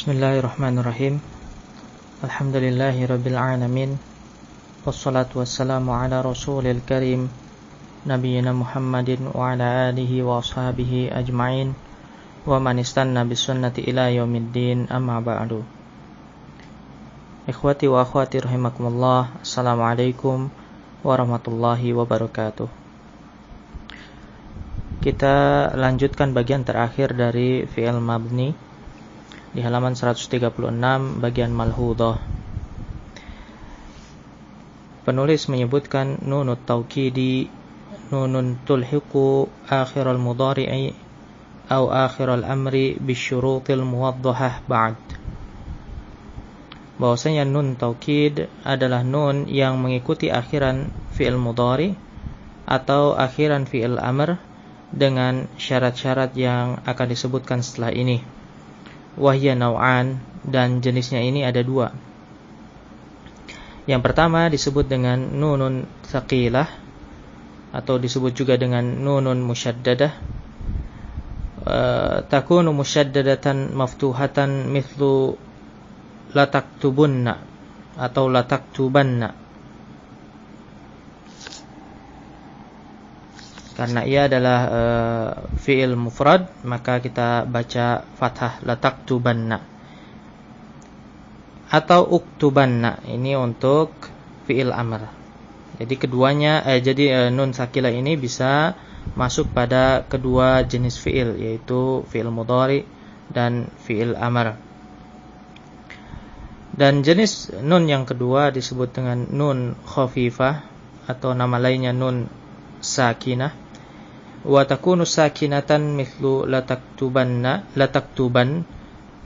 Bismillahirrahmanirrahim. Alhamdulillahirabbil alamin. Wassalatu wassalamu ala rasulil karim nabiyina Muhammadin wa ala alihi wa ashabihi ajma'in wa man istanna bisunnati ila yaumiddin, amma ba'du. Ikhwati wa akhwati rahimakumullah, assalamualaikum warahmatullahi wabarakatuh. Kita lanjutkan bagian terakhir dari fi'il mabni di halaman 136 bagian malhudhah. Penulis menyebutkan nunut taukidi nunun tulhiqu akhiral mudhari'i atau akhiral amri bisyurutil muwaddahah ba'd. Bahwasanya nun taukid adalah nun yang mengikuti akhiran fi'il mudhari atau akhiran fi'il amr dengan syarat-syarat yang akan disebutkan setelah ini. Wahya naw'an, dan jenisnya ini ada dua. Yang pertama disebut dengan nunun tsaqilah atau disebut juga dengan nunun musyaddadah. Takunu musyaddadatan maftuhatan mithlu lataktubunna atau lataktubanna. Karena ia adalah fi'il mufrad, maka kita baca fathah lataktubanna. Atau uktubanna, ini untuk fi'il amr. Jadi keduanya nun sakilah ini bisa masuk pada kedua jenis fi'il, yaitu fi'il mudhari dan fi'il amr. Dan jenis nun yang kedua disebut dengan nun khafifah atau nama lainnya nun sakinah. Wa takunu sakinatan mithlu lataktubanna, lataktuban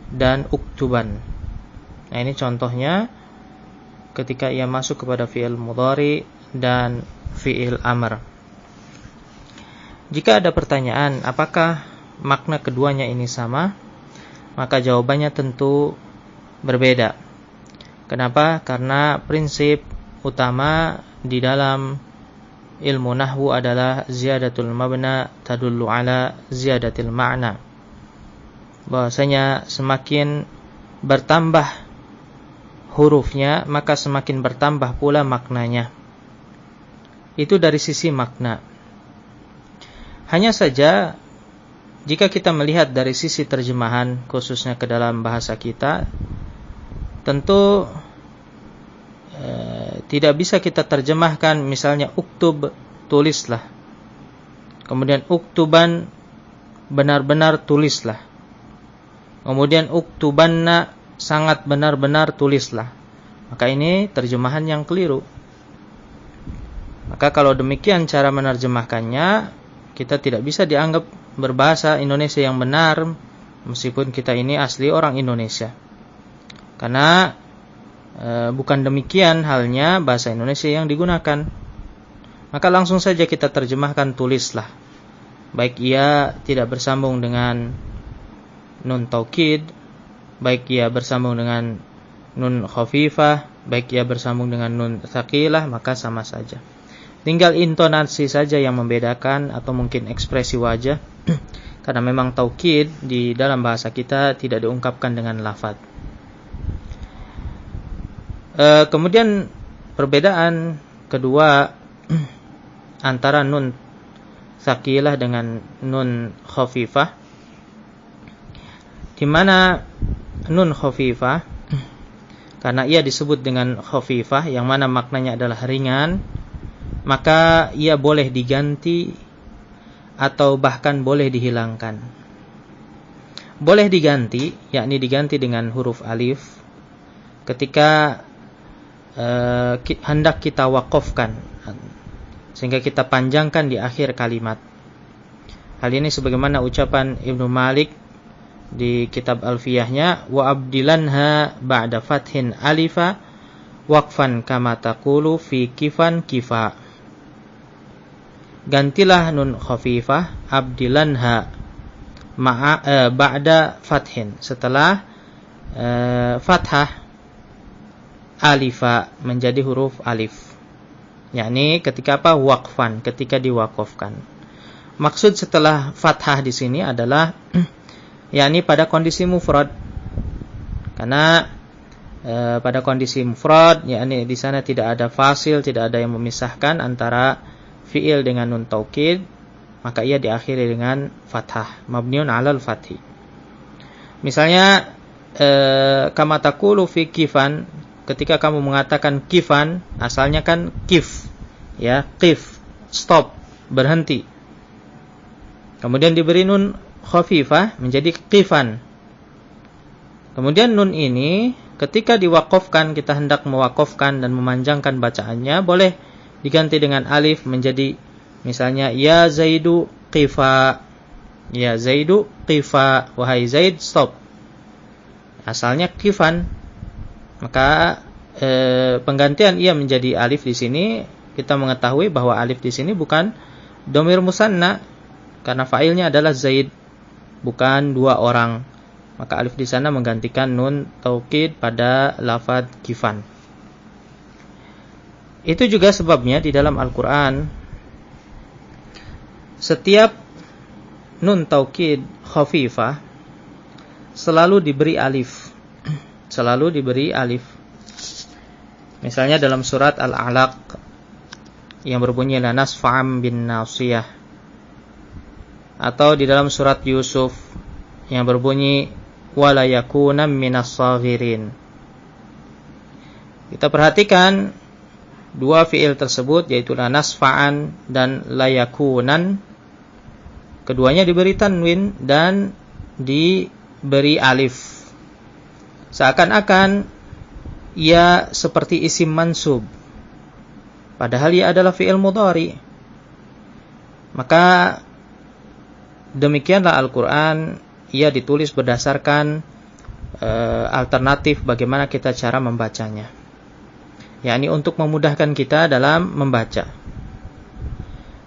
dan uktuban. Nah, ini contohnya ketika ia masuk kepada fi'il mudhari dan fi'il amr. Jika ada pertanyaan apakah makna keduanya ini sama, maka jawabannya tentu berbeda. Kenapa? Karena prinsip utama di dalam ilmu nahwu adalah ziyadatul mabna tadullu ala ziyadatil ma'na. Bahwasanya semakin bertambah hurufnya, maka semakin bertambah pula maknanya. Itu dari sisi makna. Hanya saja jika kita melihat dari sisi terjemahan, khususnya ke dalam bahasa kita, tentu tidak bisa kita terjemahkan misalnya uktub, tulislah. Kemudian uktuban, benar-benar tulislah. Kemudian uktubanna, sangat benar-benar tulislah. Maka ini terjemahan yang keliru. Maka kalau demikian cara menerjemahkannya, kita tidak bisa dianggap berbahasa Indonesia yang benar, meskipun kita ini asli orang Indonesia. Karena bukan demikian halnya bahasa Indonesia yang digunakan. Maka langsung saja kita terjemahkan tulislah. Baik ia tidak bersambung dengan nun taukid, baik ia bersambung dengan nun khafifah, baik ia bersambung dengan nun tsaqilah, maka sama saja. Tinggal intonasi saja yang membedakan atau mungkin ekspresi wajah. Karena memang taukid di dalam bahasa kita tidak diungkapkan dengan lafadz. Kemudian perbedaan kedua antara nun tsaqilah dengan nun khafifah, di mana nun khafifah karena ia disebut dengan khafifah yang mana maknanya adalah ringan, maka ia boleh diganti atau bahkan boleh dihilangkan. Boleh diganti, yakni diganti dengan huruf alif ketika hendak kita wakofkan, sehingga kita panjangkan di akhir kalimat. Hal ini sebagaimana ucapan Ibnu Malik di kitab Alfiyahnya, wa abdilanha ba'da fathin alifa waqfan kama taqulu fi kifan kifa. Gantilah nun khafifah, abdilanha ba'da fathin, setelah fathah alifa menjadi huruf alif, yakni ketika apa? Waqfan, ketika diwakafkan. Maksud setelah fathah di sini adalah yakni pada kondisi mufrad. Karena pada kondisi mufrad, yakni di sana tidak ada fasil, tidak ada yang memisahkan antara fi'il dengan nun taukid, maka ia diakhiri dengan fathah, mabniun 'alal fathi. Misalnya kama taqulu fi kifan, ketika kamu mengatakan kifan, asalnya kan kif, ya, qif, stop, berhenti. Kemudian diberi nun khafifah menjadi qifan. Kemudian nun ini ketika diwaqafkan, kita hendak mewaqafkan dan memanjangkan bacaannya, boleh diganti dengan alif menjadi misalnya ya Zaidu qifa. Ya Zaidu qifa, wahai Zaid stop. Asalnya qifan. Maka penggantian ia menjadi alif di sini, kita mengetahui bahwa alif di sini bukan dhamir musanna karena fa'ilnya adalah Zaid, bukan dua orang. Maka alif di sana menggantikan nun taukid pada lafaz kifan. Itu juga sebabnya di dalam Al-Qur'an setiap nun taukid khafifah selalu diberi alif. Selalu diberi alif. Misalnya dalam surat Al-Alaq yang berbunyi la nasfa'am bin nasiyah, atau di dalam surat Yusuf yang berbunyi wala yakunam minas saghirin. Kita perhatikan dua fiil tersebut, yaitu la nasfa'an dan la yakunan. Keduanya diberi tanwin dan diberi alif. Seakan-akan ia seperti isim mansub, padahal ia adalah fiil mudhari. Maka demikianlah Al-Quran, ia ditulis berdasarkan alternatif bagaimana kita cara membacanya, yakni untuk memudahkan kita dalam membaca.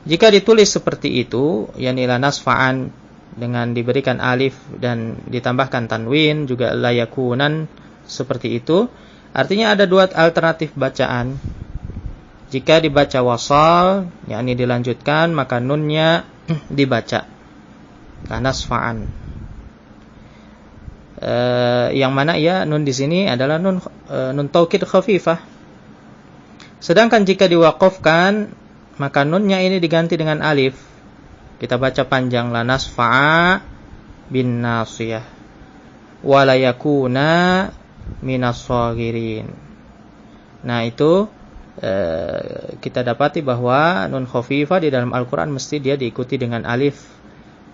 Jika ditulis seperti itu, yakni la nasfa'an dengan diberikan alif dan ditambahkan tanwin, juga la yakunan seperti itu, artinya ada dua alternatif bacaan. Jika dibaca wasal, yakni dilanjutkan, maka nunnya dibaca la nasfa'an. Yang mana ya nun di sini adalah nun taukid khafifah. Sedangkan jika diwaqafkan, maka nunnya ini diganti dengan alif. Kita baca panjang la nasfa'a bin nasiyah wa la yakuna minas saghirin. Nah, itu kita dapati bahwa nun khafifah di dalam Al-Qur'an mesti dia diikuti dengan alif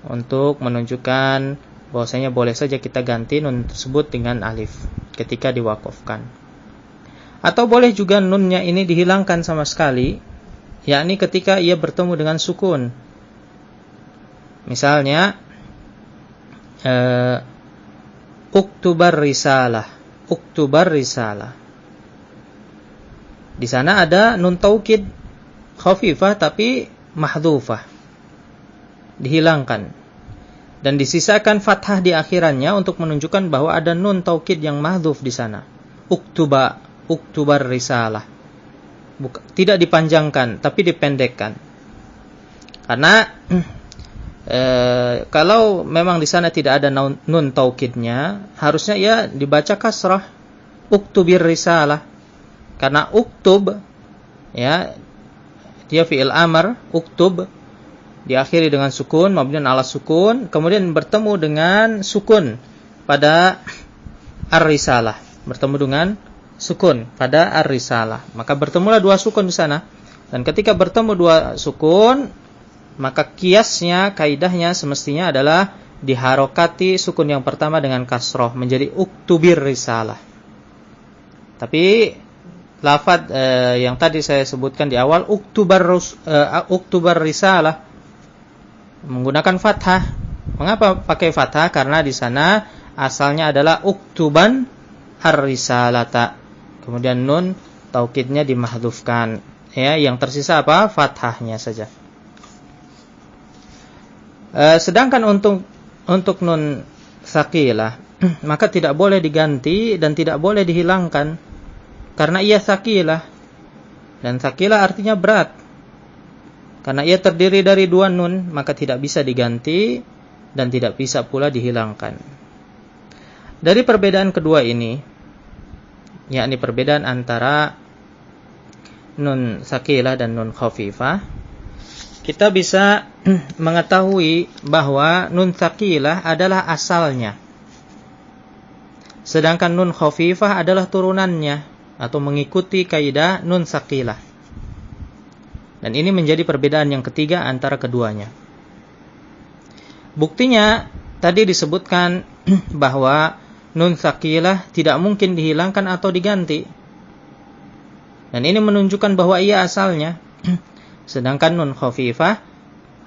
untuk menunjukkan bahwasanya boleh saja kita ganti nun tersebut dengan alif ketika diwaqafkan. Atau boleh juga nunnya ini dihilangkan sama sekali, yakni ketika ia bertemu dengan sukun. Misalnya uktubar risalah, uktubar risalah. Di sana ada nun taukid khafifah tapi mahdhufah, dihilangkan. Dan disisakan fathah di akhirannya untuk menunjukkan bahwa ada nun taukid yang mahdhuf di sana. Uktuba, uktubar risalah. Tidak dipanjangkan, tapi dipendekkan. Karena kalau memang di sana tidak ada nun taukidnya, harusnya ia dibaca kasrah, uktubir risalah. Karena uktub, ya, dia fi'il amr, uktub diakhiri dengan sukun, mabniun ala sukun, kemudian bertemu dengan sukun pada ar-risalah, bertemu dengan sukun pada ar-risalah. Maka bertemulah dua sukun di sana. Dan ketika bertemu dua sukun, maka kiasnya, kaidahnya semestinya adalah diharokati sukun yang pertama dengan kasroh menjadi uktubir risalah. Tapi lafaz yang tadi saya sebutkan di awal, uktubar risalah, menggunakan fathah. Mengapa pakai fathah? Karena di sana asalnya adalah uktuban ar-risalata. Kemudian nun taukidnya dimahdhufkan. Ya, yang tersisa apa? Fathahnya saja. Sedangkan untuk nun tsaqilah, maka tidak boleh diganti dan tidak boleh dihilangkan karena ia tsaqilah. Dan tsaqilah artinya berat. Karena ia terdiri dari dua nun, maka tidak bisa diganti dan tidak bisa pula dihilangkan. Dari perbedaan kedua ini, yakni perbedaan antara nun sakilah dan nun khafifah, kita bisa mengetahui bahwa nun sakilah adalah asalnya, sedangkan nun khafifah adalah turunannya atau mengikuti kaidah nun sakilah. Dan ini menjadi perbedaan yang ketiga antara keduanya. Buktinya tadi disebutkan bahwa nun sakilah tidak mungkin dihilangkan atau diganti. Dan ini menunjukkan bahwa ia asalnya. Sedangkan nun khafifah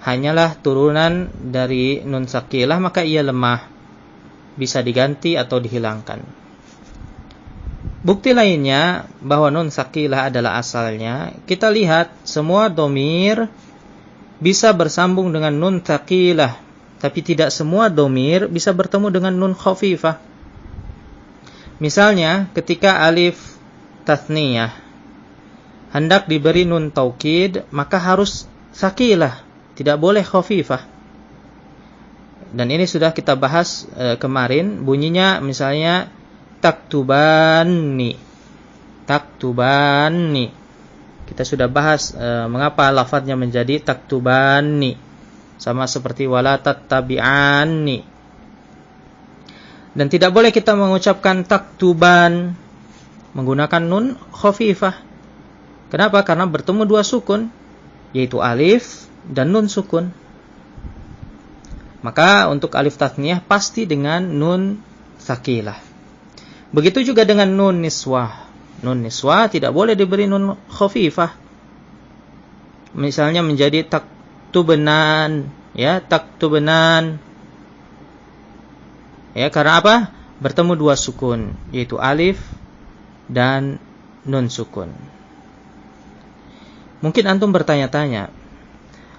hanyalah turunan dari nun sakilah, maka ia lemah, bisa diganti atau dihilangkan. Bukti lainnya bahwa nun sakilah adalah asalnya, kita lihat semua dhamir bisa bersambung dengan nun sakilah, tapi tidak semua dhamir bisa bertemu dengan nun khafifah. Misalnya ketika alif tathniyah hendak diberi nun taukid, maka harus sakilah, tidak boleh khafifah. Dan ini sudah kita bahas kemarin, bunyinya misalnya taktubani. Taktubani. Kita sudah bahas mengapa lafadznya menjadi taktubani. Sama seperti wala tattabi'ani. Dan tidak boleh kita mengucapkan taktuban menggunakan nun khafifah. Kenapa? Karena bertemu dua sukun, yaitu alif dan nun sukun. Maka untuk alif tathniyah pasti dengan nun sakilah. Begitu juga dengan nun niswah. Nun niswah tidak boleh diberi nun khafifah. Misalnya menjadi taktubenan, ya, taktubenan. Ya, karena apa? Bertemu dua sukun, yaitu alif dan nun sukun. Mungkin antum bertanya-tanya,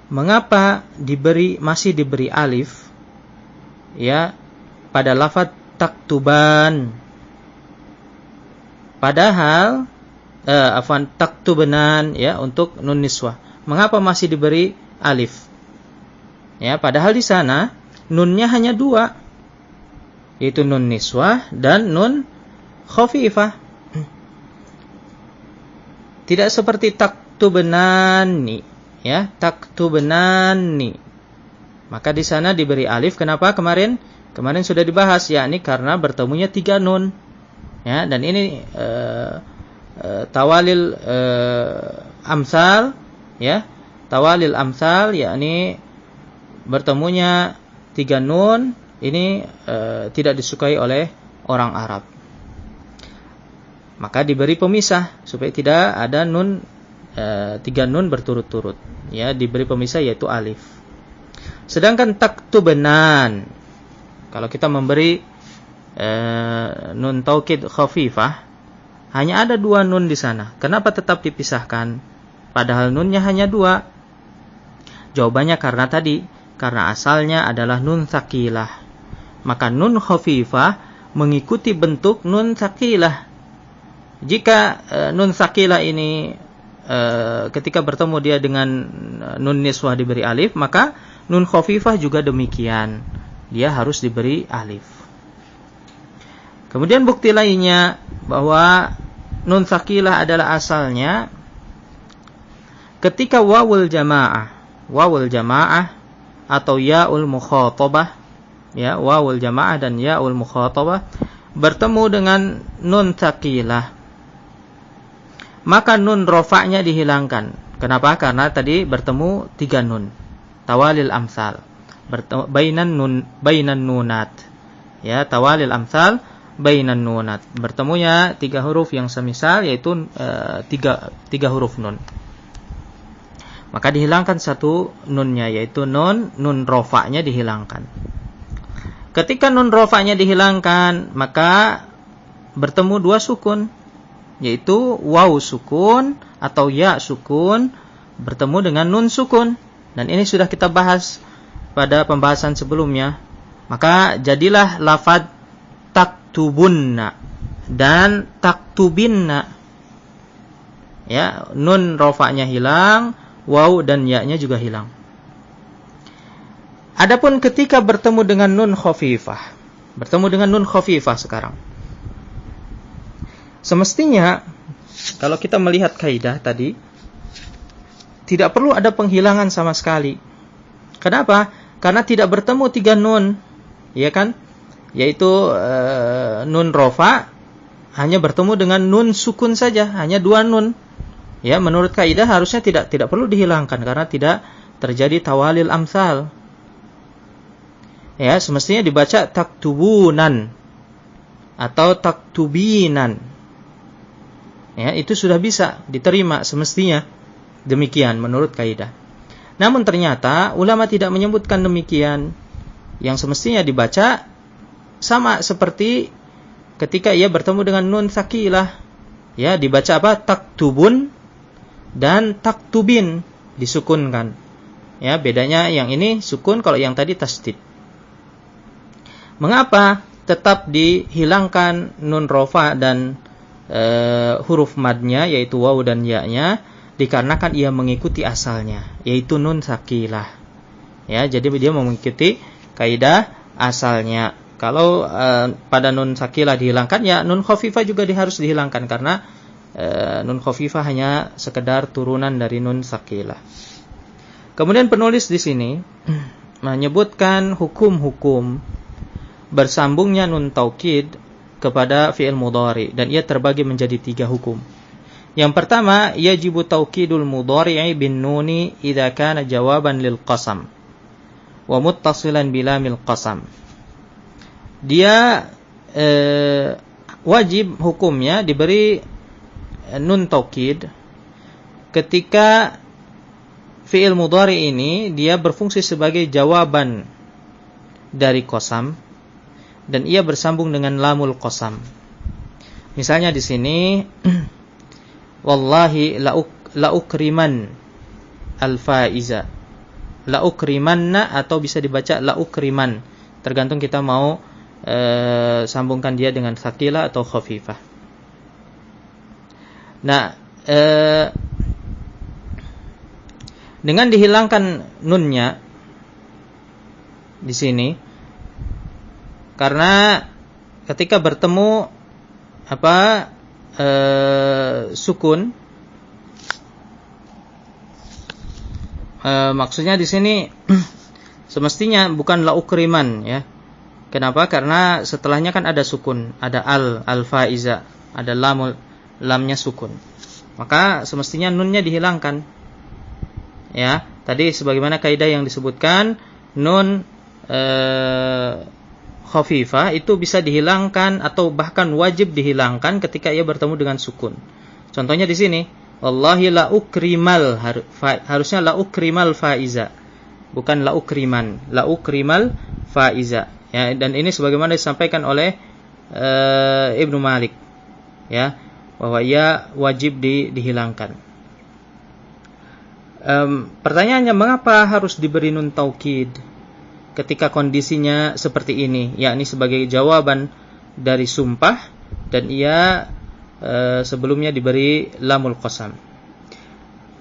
mengapa masih diberi alif, ya, pada lafaz taktuban? Padahal taktubenan, ya, untuk nun niswah. Mengapa masih diberi alif? Ya, padahal di sana nunnya hanya dua, yaitu nun niswah dan nun khafifah. Tidak seperti taktubenani, ya, taktubenani. Maka di sana diberi alif. Kenapa? Kemarin sudah dibahas, yakni karena bertemunya tiga nun. Ya, dan ini tawalil amsal, ya, tawalil amsal, yakni bertemunya tiga nun. Ini tidak disukai oleh orang Arab. Maka diberi pemisah supaya tidak ada nun, tiga nun berturut-turut. Ya, diberi pemisah yaitu alif. Sedangkan taktubenan, kalau kita memberi nun taukid khafifah, hanya ada dua nun di sana. Kenapa tetap dipisahkan? Padahal nunnya hanya dua. Jawabannya karena asalnya adalah nun sakilah. Maka nun khafifah mengikuti bentuk nun sakilah. Jika nun sakilah ini ketika bertemu dia dengan nun niswah diberi alif, maka nun khafifah juga demikian. Dia harus diberi alif. Kemudian bukti lainnya bahwa nun sakilah adalah asalnya ketika wawul jamaah atau yaul mukhatabah, ya, wawul jamaah dan yaul mukhatabah bertemu dengan nun sakilah, maka nun rofa'nya dihilangkan. Kenapa? Karena tadi bertemu tiga nun, tawalil amsal, bainan nunat, ya, tawalil amsal bainan nunat, bertemunya tiga huruf yang semisal, yaitu tiga huruf nun. Maka dihilangkan satu nunnya, yaitu nun rofa'nya dihilangkan. Ketika nun rofa'nya dihilangkan, maka bertemu dua sukun, yaitu waw sukun atau ya sukun bertemu dengan nun sukun. Dan ini sudah kita bahas pada pembahasan sebelumnya. Maka jadilah lafaz taktubunna dan taktubinna. Ya, nun rofa'nya hilang, waw dan ya-nya juga hilang. Adapun ketika bertemu dengan nun khafifah, bertemu dengan nun khafifah sekarang. Semestinya kalau kita melihat kaidah tadi, tidak perlu ada penghilangan sama sekali. Kenapa? Karena tidak bertemu 3 nun, ya kan? Yaitu nun rofa hanya bertemu dengan nun sukun saja, hanya 2 nun. Ya, menurut kaidah harusnya tidak perlu dihilangkan karena tidak terjadi tawalil amsal. Ya, semestinya dibaca taktubunan atau taktubinan. Ya, itu sudah bisa diterima semestinya. Demikian menurut kaidah. Namun ternyata ulama tidak menyebutkan demikian. Yang semestinya dibaca sama seperti ketika ia bertemu dengan nun sakilah. Ya, dibaca apa? Taktubun dan taktubin, disukunkan. Ya, bedanya yang ini sukun, kalau yang tadi tasdid. Mengapa tetap dihilangkan nun rofa dan huruf madnya, yaitu waw dan ya-nya? Dikarenakan ia mengikuti asalnya, yaitu nun sakilah. Ya, jadi dia mengikuti kaidah asalnya. Kalau pada nun sakilah dihilangkan, ya nun khafifah juga harus dihilangkan karena nun khafifah hanya sekedar turunan dari nun sakilah. Kemudian penulis di sini menyebutkan hukum-hukum bersambungnya nun taukid kepada fi'il mudhari, dan ia terbagi menjadi 3 hukum. Yang pertama, yajibu taukidul mudhari'i bin nuni idza kana jawaban lil qasam wa muttasilan bilamil qasam. Dia wajib hukumnya diberi nun taukid ketika fi'il mudhari ini dia berfungsi sebagai jawaban dari qasam dan ia bersambung dengan lamul qasam. Misalnya di sini wallahi laukriman al-faiza. Laukrimanna atau bisa dibaca laukriman. Tergantung kita mau sambungkan dia dengan sakila atau khafifah. Nah, dengan dihilangkan nunnya di sini, karena ketika bertemu sukun, maksudnya di sini semestinya bukan laukriman, ya. Kenapa? Karena setelahnya kan ada sukun, ada al-faiza, ada lamnya sukun. Maka semestinya nunnya dihilangkan. Ya, tadi sebagaimana kaidah yang disebutkan, nun khafifah itu bisa dihilangkan atau bahkan wajib dihilangkan ketika ia bertemu dengan sukun. Contohnya di sini, wallahi la ukrimal, harusnya la ukrimal faiza, bukan la ukriman, la ukrimal faiza. Ya, dan ini sebagaimana disampaikan oleh Ibnu Malik, ya, bahwa ia wajib dihilangkan. Pertanyaannya, mengapa harus diberi nun taukid ketika kondisinya seperti ini, yakni sebagai jawaban dari sumpah dan ia sebelumnya diberi lamul qasam?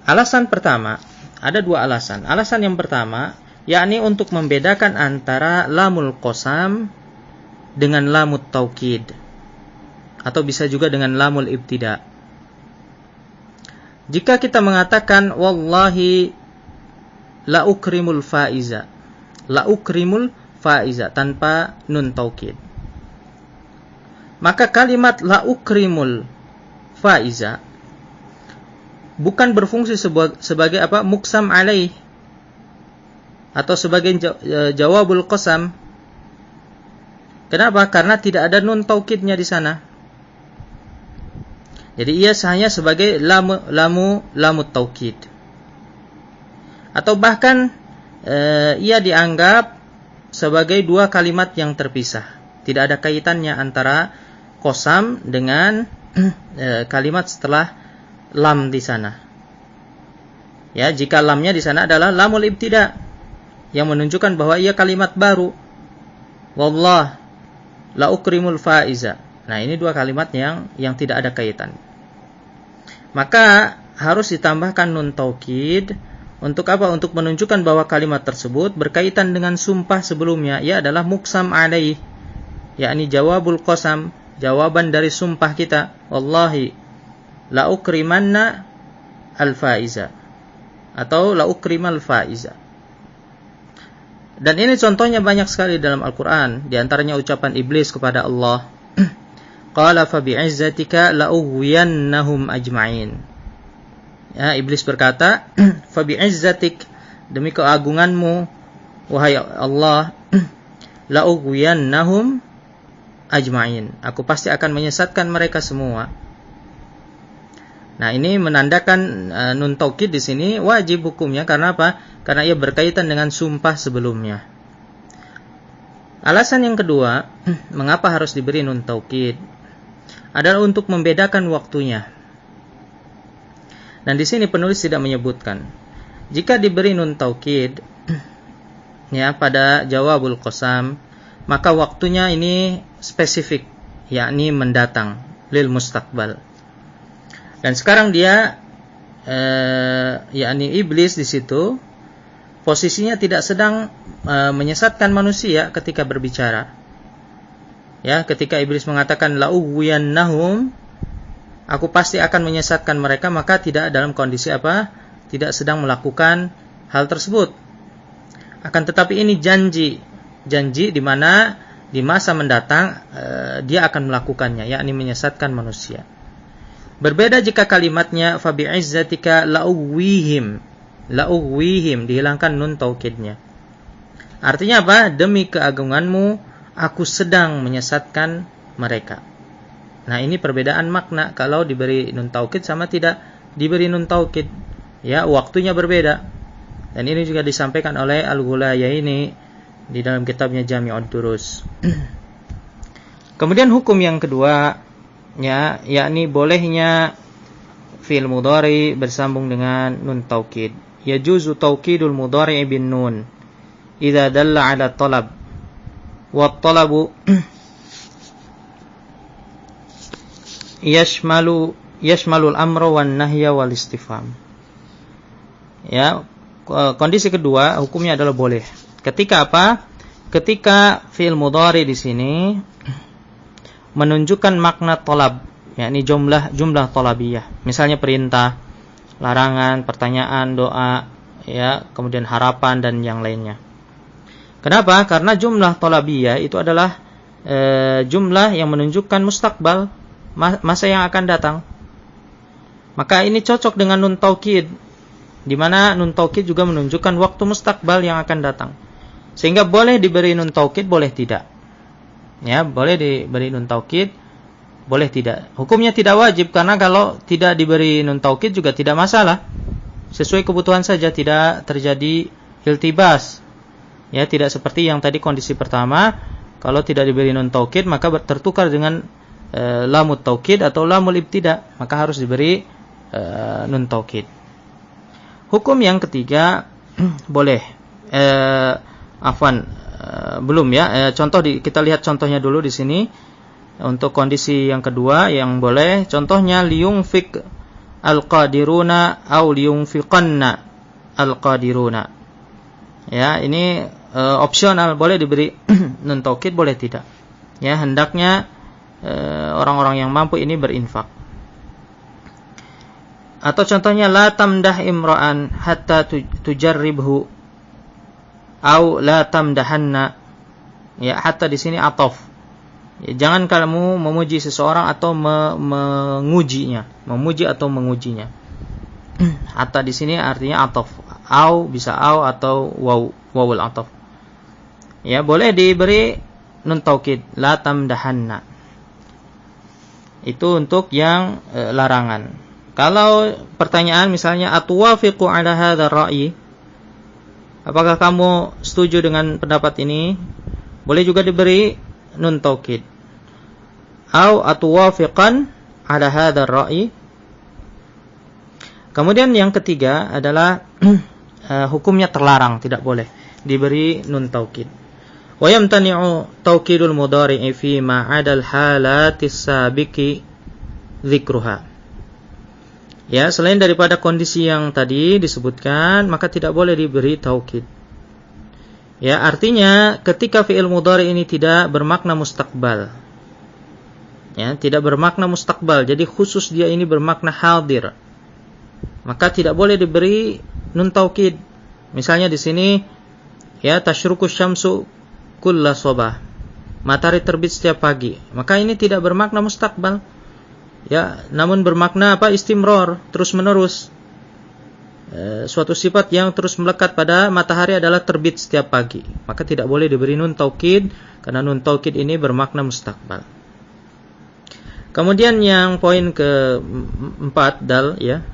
Alasan pertama, ada 2 alasan. Alasan yang pertama, yakni untuk membedakan antara lamul qasam dengan lamut taukid, atau bisa juga dengan lamul ibtida. Jika kita mengatakan wallahi la ukrimul faiza, la ukrimul faiza tanpa nun taukid, maka kalimat la ukrimul faiza bukan berfungsi sebagai muqsam alaih atau sebagai jawabul qasam. Kenapa? Karena tidak ada nun taukidnya di sana. Jadi ia hanya sebagai lamut taukid. Atau bahkan ia dianggap sebagai 2 kalimat yang terpisah. Tidak ada kaitannya antara qasam dengan kalimat setelah lam di sana. Ya, jika lamnya di sana adalah lamul ibtida yang menunjukkan bahwa ia kalimat baru. Wallah la ukrimul faiza. Nah, ini 2 kalimat yang tidak ada kaitan. Maka harus ditambahkan nun taukid untuk apa? Untuk menunjukkan bahwa kalimat tersebut berkaitan dengan sumpah sebelumnya, ia adalah muqsam alaih. yakni jawabul qasam, jawaban dari sumpah kita, wallahi la ukrimanna al-faiza atau la ukrimal faiza. Dan ini contohnya banyak sekali dalam Al-Qur'an, di antaranya ucapan iblis kepada Allah, qala fa bi'izzatika la ughwiyannahum ajma'in. Ya, iblis berkata, fa bi'izzatik, demi keagunganmu wahai Allah, la ughwiyannahum ajma'in, aku pasti akan menyesatkan mereka semua. Nah, ini menandakan nun taukid di sini wajib hukumnya. Karena apa? Karena ia berkaitan dengan sumpah sebelumnya. Alasan yang kedua, mengapa harus diberi nun taukid adalah untuk membedakan waktunya. Dan di sini penulis tidak menyebutkan. Jika diberi nun taukid ya pada jawabul qasam, maka waktunya ini spesifik, yakni mendatang, lil mustaqbal. Dan sekarang dia yakni iblis di situ posisinya tidak sedang menyesatkan manusia ketika berbicara. Ya, ketika iblis mengatakan la ughwiyannahum, aku pasti akan menyesatkan mereka, maka tidak dalam kondisi apa? Tidak sedang melakukan hal tersebut. Akan tetapi ini janji di mana di masa mendatang dia akan melakukannya, yakni menyesatkan manusia. Berbeda jika kalimatnya fa bi'izzatika la'uwihim, dihilangkan nun taukidnya. Artinya apa? Demi keagunganmu aku sedang menyesatkan mereka. Nah, ini perbedaan makna kalau diberi nun taukid sama tidak diberi nun taukid. Ya, waktunya berbeda. Dan ini juga disampaikan oleh Al-Ghulayaini di dalam kitabnya Jami'ud Durus. Kemudian hukum yang kedua, ya, yakni bolehnya fi'il mudhari bersambung dengan nun taukid. Yajuzu taukidul mudhari bin nun idza dalla 'ala talab. Wa talabu yashmalu al-amra wan nahya wal istifham. Ya, kondisi kedua hukumnya adalah boleh. Ketika apa? Ketika fi'il mudhari di sini menunjukkan makna talab, yakni jumlah talabiyah. Misalnya perintah, larangan, pertanyaan, doa, ya, kemudian harapan dan yang lainnya. Kenapa? Karena jumlah talabiyah itu adalah jumlah yang menunjukkan mustakbal, masa yang akan datang. Maka ini cocok dengan nun taukid, di mana nun taukid juga menunjukkan waktu mustakbal yang akan datang. Sehingga boleh diberi nun taukid, boleh tidak. Ya, boleh diberi nun taukid, boleh tidak. Hukumnya tidak wajib, karena kalau tidak diberi nun taukid juga tidak masalah. Sesuai kebutuhan saja, tidak terjadi iltibas. Ya, tidak seperti yang tadi kondisi pertama, kalau tidak diberi nun taukid maka tertukar dengan lamut taukid atau lamul ibtida, maka harus diberi nun taukid. Hukum yang ketiga boleh belum ya. Kita lihat contohnya dulu di sini. Untuk kondisi yang kedua yang boleh, contohnya liyunfik al-qadiruna au liyunfiqanna al-qadiruna. Ya, ini opsional, boleh diberi nun taukid, boleh tidak. Ya, hendaknya orang-orang yang mampu ini berinfak. Atau contohnya la tamdah imra'an hatta tujarribhu au la tamdahanna. Ya, hatta di sini ataf. Ya, jangan kamu memuji seseorang atau mengujinya, memuji atau mengujinya. Hatta di sini artinya ataf. Au bisa au atau wawul ataf. Ya, boleh diberi nun taukid, la tamdahanna. Itu untuk yang larangan. Kalau pertanyaan misalnya atuwafiqu ala hadzal ra'yi, apakah kamu setuju dengan pendapat ini? Boleh juga diberi nun taukid. Au atuwafiqan ala hadzal ra'yi. Kemudian yang ketiga adalah hukumnya terlarang, tidak boleh diberi nun taukid. Wa yamtani'u taukidul mudhari'i fi ma 'adal halatis sabiqi dzikruha. Ya, selain daripada kondisi yang tadi disebutkan, maka tidak boleh diberi taukid. Ya, artinya ketika fi'il mudhari ini tidak bermakna mustaqbal. Ya, tidak bermakna mustaqbal. Jadi khusus dia ini bermakna hadir. Maka tidak boleh diberi nun taukid. Misalnya di sini ya tasyruqu syamsu kulla sabah. Matahari terbit setiap pagi. Maka ini tidak bermakna mustaqbal. Ya, namun bermakna apa? Istimrar, terus-menerus. Suatu sifat yang terus melekat pada matahari adalah terbit setiap pagi. Maka tidak boleh diberi nun taukid karena nun taukid ini bermakna mustaqbal. Kemudian yang poin keempat dal ya.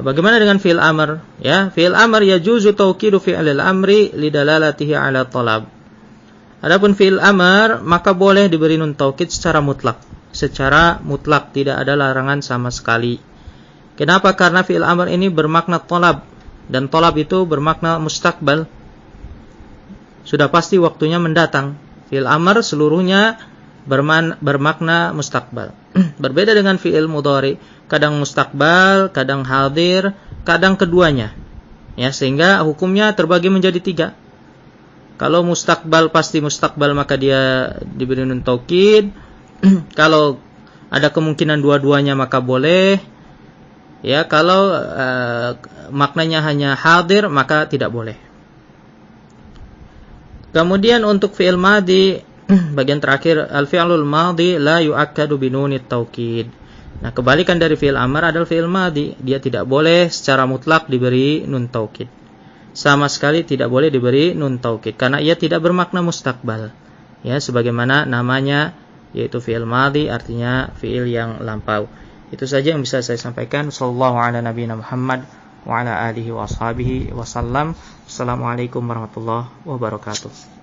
Bagaimana dengan fi'il amr? Ya, fi'il amr yajuzu taukidu fi'il amri lidalalatihi 'ala talab. Adapun fi'il amr maka boleh diberi nun taukid secara mutlak. Secara mutlak tidak ada larangan sama sekali. Kenapa? Karena fi'il amr ini bermakna talab dan talab itu bermakna mustaqbal. Sudah pasti waktunya mendatang. Fi'il amr seluruhnya bermakna mustaqbal. Berbeda dengan fi'il mudhari, kadang mustaqbal, kadang hadir, kadang keduanya. Ya, sehingga hukumnya terbagi menjadi 3. Kalau mustaqbal pasti mustaqbal maka dia diberi nun taukid. Kalau ada kemungkinan dua-duanya maka boleh. Ya, kalau maknanya hanya hadir maka tidak boleh. Kemudian untuk fi'il madhi bagian terakhir, al-fi'lul madhi la yu'akkadu binunit taukid. Nah, kebalikan dari fi'il amr adalah fi'il madhi, dia tidak boleh secara mutlak diberi nun taukid. Sama sekali tidak boleh diberi nun taukid karena ia tidak bermakna mustaqbal. Ya, sebagaimana namanya yaitu fi'il madhi artinya fi'il yang lampau. Itu saja yang bisa saya sampaikan. Sallallahu ala nabiyina Muhammad wa ala alihi wa ashabihi wasallam. Assalamualaikum warahmatullahi wabarakatuh.